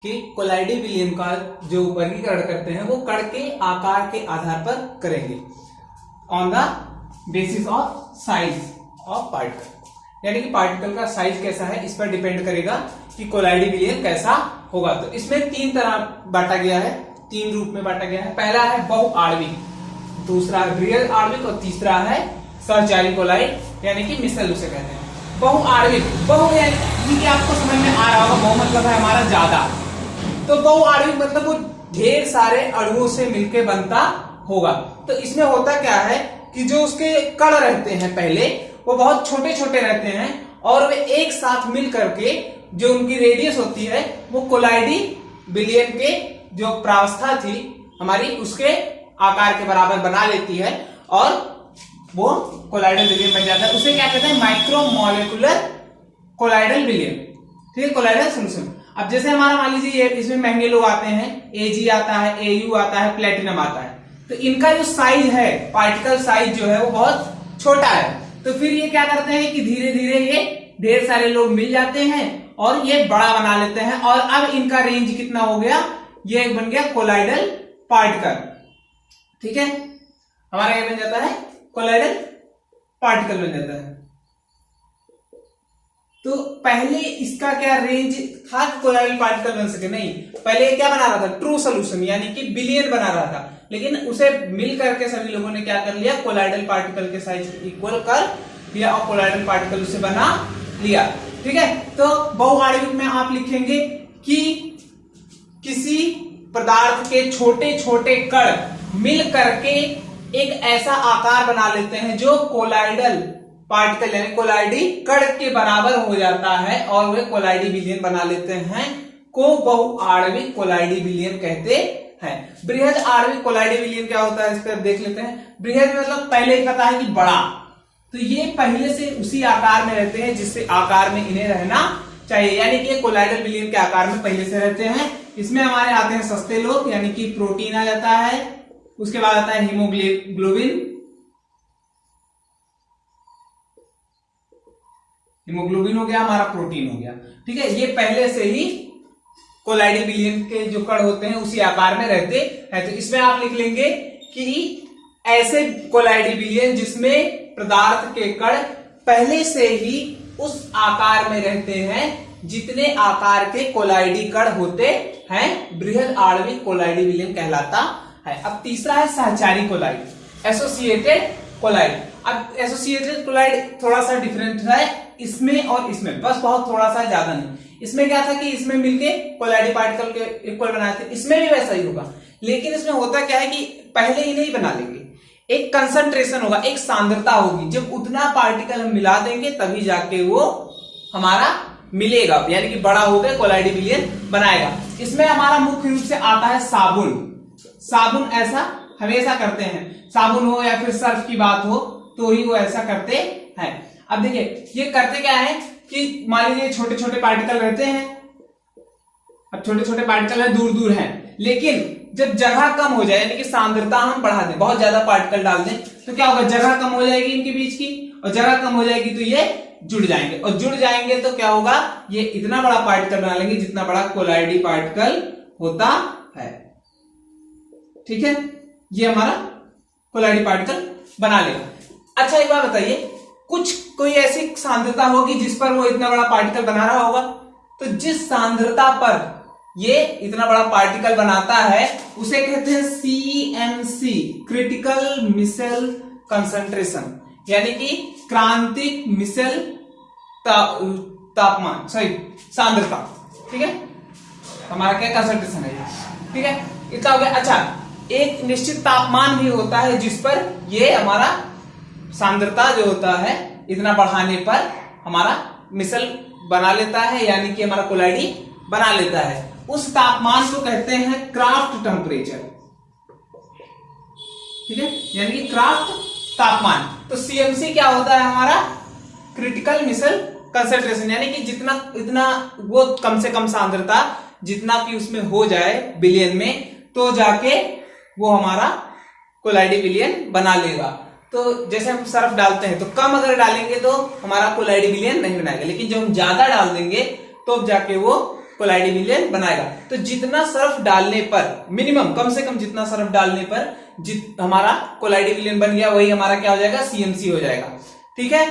कि कोलाइडी विलियन का जो वर्गीकरण करते हैं वो कण के आकार के आधार पर करेंगे on the basis of size of particle, यानी कि पार्टिकल का साइज कैसा है इस पर डिपेंड करेगा कि कोलाइडी विलियन कैसा होगा। तो इसमें तीन तरह बांटा गया है, तीन रूप में बांटा गया है। पहला है बहुआण्विक, दूसरा बृहद आणविक और तीसरा है सहचारी कोलाइड यानी कि मिसल उसे कहते हैं। बहुआण्विक, बहु यानी कि आपको समझ में आ रहा होगा, बहु मतलब है हमारा ज्यादा, तो बहुआण्विक मतलब वो ढेर सारे अणुओं से मिलकर बनता होगा। तो इसमें होता क्या है कि जो उसके कण रहते हैं पहले वो बहुत छोटे छोटे रहते हैं और वे एक साथ मिल करके जो उनकी रेडियस होती है वो कोलाइडी विलियन के जो प्रावस्था थी हमारी उसके आकार के बराबर बना लेती है और वो कोलाइडल विलियन बन जाता है। उसे क्या कहते हैं? माइक्रोमोलेकुलर कोलाइडल विलियन। ठीक है, कोलाइडल सॉल्यूशन। अब जैसे हमारा मान लीजिए इसमें महंगे लोग आते हैं, एजी आता है, एयू आता है, प्लेटिनम आता है, तो इनका जो साइज है, पार्टिकल साइज जो है वो बहुत छोटा है। तो फिर ये क्या करते हैं कि धीरे धीरे ये ढेर सारे लोग मिल जाते हैं और ये बड़ा बना लेते हैं और अब इनका रेंज कितना हो गया, ये बन गया कोलाइडल पार्टिकल। ठीक है, हमारा ये बन जाता है कोलाइडल पार्टिकल बन जाता है। तो पहले इसका क्या रेंज था कि कोलाइडल पार्टिकल बन सके? नहीं, पहले क्या बना रहा था? ट्रू सोल्यूशन यानी कि बिलियन बना रहा था, लेकिन उसे मिल करके सभी लोगों ने क्या कर लिया, कोलाइडल पार्टिकल के साइज इक्वल कर दिया और कोलाइडल पार्टिकल उसे बना लिया। ठीक है, तो बहुआण्विक में आप लिखेंगे कि किसी पदार्थ के छोटे छोटे कण मिल करके एक ऐसा आकार बना लेते हैं जो कोलाइडल पार्टिकल यानी कोलाइडी कण के बराबर हो जाता है और वे कोलाइडी विलियन बना लेते हैं, को बहुआण्विक कोलाइडी विलियन कहते हैं। बृहद आणविक कोलाइडी विलियन क्या होता है इस पर देख लेते हैं। बृहद मतलब पहले ही पता है कि बड़ा, तो ये पहले से उसी आकार में रहते हैं जिससे आकार में इन्हें रहना चाहिए, यानी कि कोलाइडल विलियन के आकार में पहले से रहते हैं। इसमें हमारे आते हैं सस्ते लोग यानी कि प्रोटीन आ जाता है, उसके बाद आता है हीमोग्लोबिन, हीमोग्लोबिन हो गया हमारा, प्रोटीन हो गया। ठीक है, ये पहले से ही कोलाइडी विलियन के जो कण होते हैं उसी आकार में रहते हैं। तो इसमें आप लिख लेंगे कि ऐसे कोलाइडी विलियन जिसमें पदार्थ के कण पहले से ही उस आकार में रहते हैं जितने आकार के कोलाइडी कण होते हैं, बृहद आणविक कोलाइडी विलियन कहलाता है। अब तीसरा है सहचारी कोलाइड, एसोसिएटेड कोलाइड। अब एसोसिएटेड कोलाइड थोड़ा सा डिफरेंट है इसमें और इसमें, बस बहुत थोड़ा सा, ज्यादा नहीं। इसमें क्या था कि इसमें मिलके कोलाइडी पार्टिकल के इक्वल बनाए थे, इसमें भी वैसा ही होगा, लेकिन इसमें होता क्या है कि पहले ही नहीं बना लेंगे, एक कंसंट्रेशन होगा, एक सांद्रता होगी, जब उतना पार्टिकल हम मिला देंगे तभी जाके वो हमारा मिलेगा, यानी कि बड़ा होकर कोलाइडी विलियन बनाएगा। इसमें हमारा मुख्य रूप से आता है साबुन। साबुन ऐसा हमेशा करते हैं, साबुन हो या फिर सर्फ की बात हो तो ही वो ऐसा करते हैं। अब देखिए ये करते क्या है कि मान लीजिए छोटे छोटे पार्टिकल रहते हैं, अब छोटे छोटे पार्टिकल है दूर दूर हैं, लेकिन जब जगह कम हो जाए यानी कि सांद्रता हम बढ़ा दें, बहुत ज्यादा पार्टिकल डाल दें, तो क्या होगा, जगह कम हो जाएगी इनके बीच की, और जगह कम हो जाएगी तो ये जुड़ जाएंगे, और जुड़ जाएंगे तो क्या होगा, ये इतना बड़ा पार्टिकल बना लेंगे जितना बड़ा कोलाइडी पार्टिकल होता है। ठीक है, ये हमारा कोलाइडी पार्टिकल बना लेगा। अच्छा एक बात बताइए, कोई ऐसी सांद्रता होगी जिस पर वो इतना बड़ा पार्टिकल बना रहा होगा, तो जिस सांद्रता पर ये इतना बड़ा पार्टिकल बनाता है उसे कहते हैं CMC, क्रिटिकल मिसल कंसंट्रेशन, यानी कि क्रांतिक मिसल तापमान, सॉरी सांद्रता। ठीक है, हमारा क्या कंसंट्रेशन है, ठीक है, इतना हो गया। अच्छा, एक निश्चित तापमान भी होता है जिस पर ये हमारा सांद्रता जो होता है इतना बढ़ाने पर हमारा मिसल बना लेता है, यानी कि हमारा कोलाइडी बना लेता है। उस तापमान को कहते हैं क्राफ्ट टेम्परेचर। ठीक है, यानी कि क्राफ्ट तापमान। तो CMC क्या होता है हमारा, क्रिटिकल मिसल कंसंट्रेशन, यानी कि जितना इतना वो कम से कम सांद्रता जितना कि उसमें हो जाए बिलियन में, तो जाके वो हमारा कोलाइडी विलियन बना लेगा। तो जैसे हम सर्फ डालते हैं तो कम अगर डालेंगे तो हमारा कोलाइडी विलियन नहीं बनाएगा, लेकिन जब हम ज्यादा डाल देंगे तो जाके वो कोलाइडी विलयन बनाएगा। तो जितना सर्फ डालने पर, मिनिमम कम से कम जितना सर्फ डालने पर हमारा कोलाइडी विलयन बन गया, वही हमारा क्या हो जाएगा, सीएमसी हो जाएगा। ठीक है।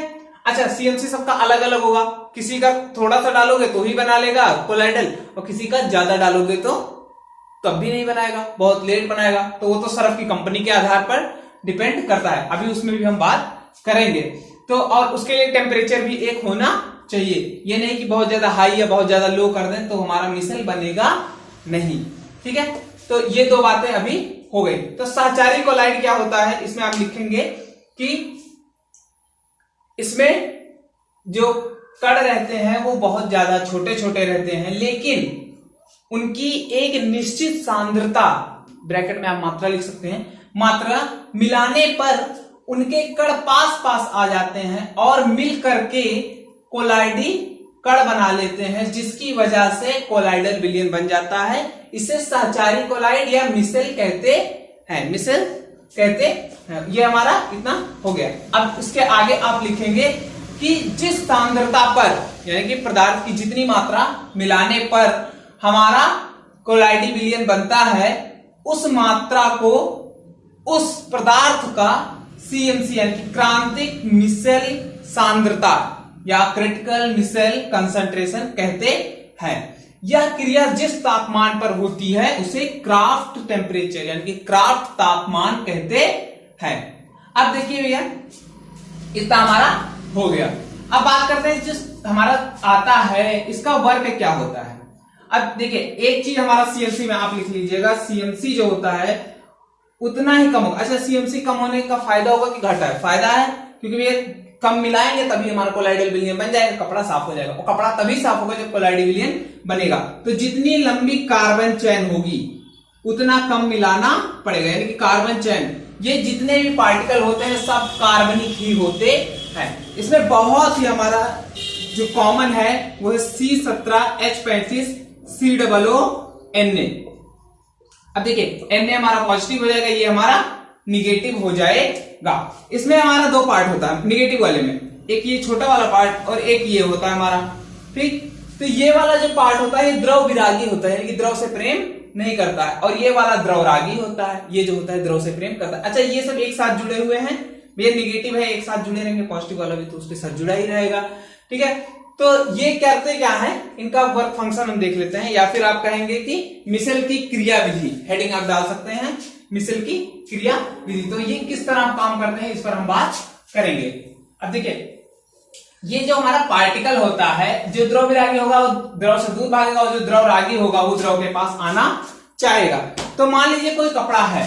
अच्छा, सीएमसी सबका अलग अलग होगा, किसी का थोड़ा सा डालोगे तो ही बना लेगा कोलाइडल, और किसी का ज्यादा डालोगे तो तब भी नहीं बनाएगा, बहुत लेट बनाएगा। तो वो तो सर्फ की कंपनी के आधार पर डिपेंड करता है, अभी उसमें भी हम बात करेंगे। तो और उसके लिए टेम्परेचर भी एक होना चाहिए, ये नहीं कि बहुत ज्यादा हाई या बहुत ज्यादा लो कर दें तो हमारा मिसल बनेगा नहीं। ठीक है, तो ये दो बातें अभी हो गई। तो सहचारी कोलाइड क्या होता है, इसमें आप लिखेंगे कि इसमें जो कण रहते हैं वो बहुत ज्यादा छोटे छोटे रहते हैं, लेकिन उनकी एक निश्चित सांद्रता, ब्रैकेट में आप मात्रा लिख सकते हैं, मात्रा मिलाने पर उनके कण पास पास आ जाते हैं और मिल करके कोलाइडी कण बना लेते हैं, जिसकी वजह से कोलाइडल विलयन बन जाता है। इसे सहचारी कोलाइड या मिसेल कहते हैं, मिसेल कहते हैं। ये हमारा इतना हो गया। अब इसके आगे आप लिखेंगे कि जिस सांद्रता पर, यानी कि पदार्थ की जितनी मात्रा मिलाने पर हमारा कोलाइडी विलयन बनता है, उस मात्रा को उस पदार्थ का सीएमसी यानी कि क्रांतिक मिसेल सांद्रता या क्रिटिकल मिसेल कंसंट्रेशन कहते हैं। यह क्रिया जिस तापमान पर होती है उसे क्राफ्ट टेम्परेचर यानी कि क्राफ्ट तापमान कहते हैं। अब देखिए भैया, इतना हमारा हो गया। अब बात करते हैं जिस हमारा आता है इसका वर्क क्या होता है। अब देखिए, एक चीज हमारा सीएमसी में आप लिख लीजिएगा, सीएमसी जो होता है उतना ही कम होगा। अच्छा, सीएमसी कम होने का फायदा होगा कि घाटा है? फायदा है, क्योंकि ये कम मिलाएंगे तभी हमारा कोलाइडल विलयन बन जाएगा, कपड़ा साफ हो जाएगा। और कपड़ा तभी साफ होगा जब कोलाइडल विलयन बनेगा। तो जितनी लंबी कार्बन चेन होगी उतना कम मिलाना पड़ेगा, यानी कि कार्बन चेन, ये जितने भी पार्टिकल होते हैं सब कार्बनिक ही होते हैं। इसमें बहुत ही हमारा जो कॉमन है वो है C17H35 COO Na। अब देखिए, Na हमारा पॉजिटिव हो जाएगा, ये हमारा निगेटिव हो जाएगा। इसमें हमारा दो पार्ट होता है निगेटिव वाले में, एक ये छोटा वाला पार्ट और एक ये होता है हमारा। ठीक, तो ये वाला जो पार्ट होता है ये द्रव विरागी होता है, यानी कि द्रव से प्रेम नहीं करता है, और ये वाला द्रव रागी होता है, ये जो होता है द्रव से प्रेम करता है। अच्छा, ये सब एक साथ जुड़े हुए हैं, ये निगेटिव है, एक साथ जुड़े रहेंगे, पॉजिटिव वाला भी तो उसके साथ जुड़ा ही रहेगा। ठीक है, तो ये करते क्या है, इनका वर्क फंक्शन हम देख लेते हैं, या फिर आप कहेंगे कि मिसेल की क्रिया विधि, हेडिंग आप डाल सकते हैं, मिसेल की क्रिया विधि। तो ये किस तरह काम करते हैं इस पर हम बात करेंगे। अब देखिए, ये जो हमारा पार्टिकल होता है, जो द्रव विरागी होगा वो द्रव से दूर भागेगा, और जो द्रव रागी होगा वो द्रव के पास आना चाहेगा। तो मान लीजिए कोई कपड़ा है,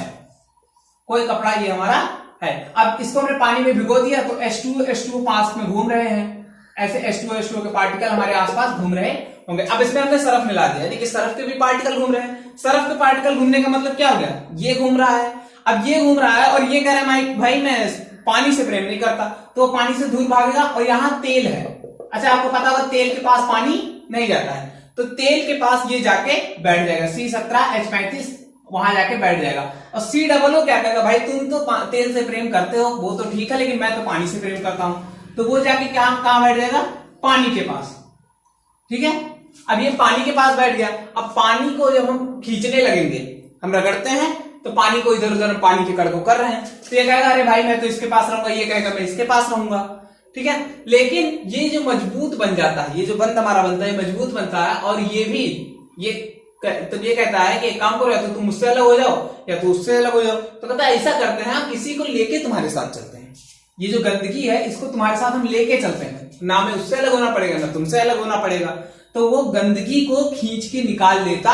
कोई कपड़ा ये हमारा है। अब इसको हमने पानी में भिगो दिया तो H2 पास में घूम रहे हैं, ऐसे H2 के पार्टिकल हमारे आसपास घूम रहे होंगे। अब इसमें हमने सरफ मिला दिया, देखिए सरफ के भी पार्टिकल घूम रहे हैं। सरफ के पार्टिकल घूमने का मतलब क्या हो गया, ये घूम रहा है, अब ये घूम रहा है और ये कह रहा है भाई मैं पानी से प्रेम नहीं करता, तो पानी से दूर भागेगा। और यहाँ तेल है, अच्छा आपको पता होगा तेल के पास पानी नहीं जाता है, तो तेल के पास ये जाके बैठ जाएगा, C17H35 वहां जाके बैठ जाएगा। और COO क्या कहेगा, भाई तुम तो तेल से प्रेम करते हो, वो तो ठीक है, लेकिन मैं तो पानी से प्रेम करता हूं। तो वो जाके कहां बैठ जाएगा, पानी के पास। ठीक है, अब ये पानी के पास बैठ गया। अब पानी को जब हम खींचने लगेंगे, हम रगड़ते हैं, तो पानी को इधर उधर पानी के कण को कर रहे हैं, तो ये कहेगा अरे भाई मैं तो इसके पास रहूंगा, ये कहेगा मैं इसके पास रहूंगा। ठीक है, लेकिन ये जो मजबूत बन जाता है, ये जो बंद हमारा बनता है मजबूत बनता है, और ये भी ये तो ये कहता है कि एक काम करो, या तो तुम मुझसे अलग हो जाओ या तो उससे अलग हो जाओ। तो कहता है ऐसा करते हैं, हम किसी को लेके तुम्हारे साथ चलते हैं, ये जो गंदगी है इसको तुम्हारे साथ हम लेके चलते हैं, ना मैं उससे अलग होना पड़ेगा ना तुमसे अलग होना पड़ेगा। तो वो गंदगी को खींच के निकाल लेता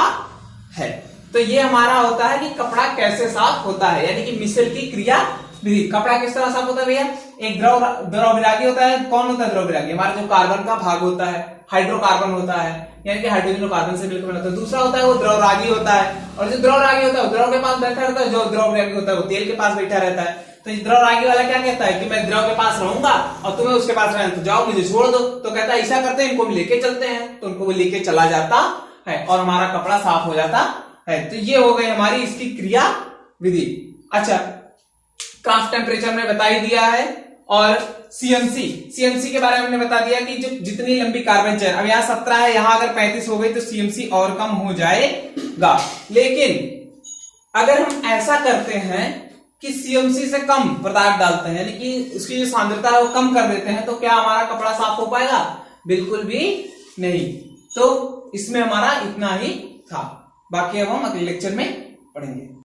है। तो ये हमारा होता है कि कपड़ा कैसे साफ होता है, यानी कि मिसेल की क्रिया विधि। कपड़ा किस तरह साफ होता है भैया, एक द्रव विरागी होता है। कौन होता है द्रव विरागी, हमारा जो कार्बन का भाग होता है, हाइड्रोकार्बन होता है, यानी कि हाइड्रोजन और कार्बन से मिलकर बनता है। दूसरा होता है वो द्रव रागी होता है, और जो द्रव रागी होता है वो द्रव के पास बैठा रहता है, जो द्रव विरागी होता है वो तेल के पास बैठा रहता है। तो द्रव रागी वाला क्या कहता है कि मैं द्रव के पास रहूंगा और तुम्हें उसके पास रहना, तो जाओ मुझे छोड़ दो। तो कहता है ऐसा करते हैं, इनको लेके चलते हैं, तो उनको वो लेके चला जाता है और हमारा कपड़ा साफ हो जाता है। तो ये हो गई हमारी इसकी क्रिया विधि। अच्छा, क्राफ्ट टेम्परेचर में बता ही दिया है, और सीएमसी के बारे में हमने बता दिया कि जो जितनी लंबी कार्बन चेन, अब यहाँ 17 है, यहां अगर 35 हो गई तो सीएमसी और कम हो जाएगा। लेकिन अगर हम ऐसा करते हैं कि सीएमसी से कम पदार्थ डालते हैं, यानी कि उसकी जो सांद्रता है वो कम कर देते हैं, तो क्या हमारा कपड़ा साफ हो पाएगा? बिल्कुल भी नहीं। तो इसमें हमारा इतना ही था, बाकी अब हम अगले लेक्चर में पढ़ेंगे।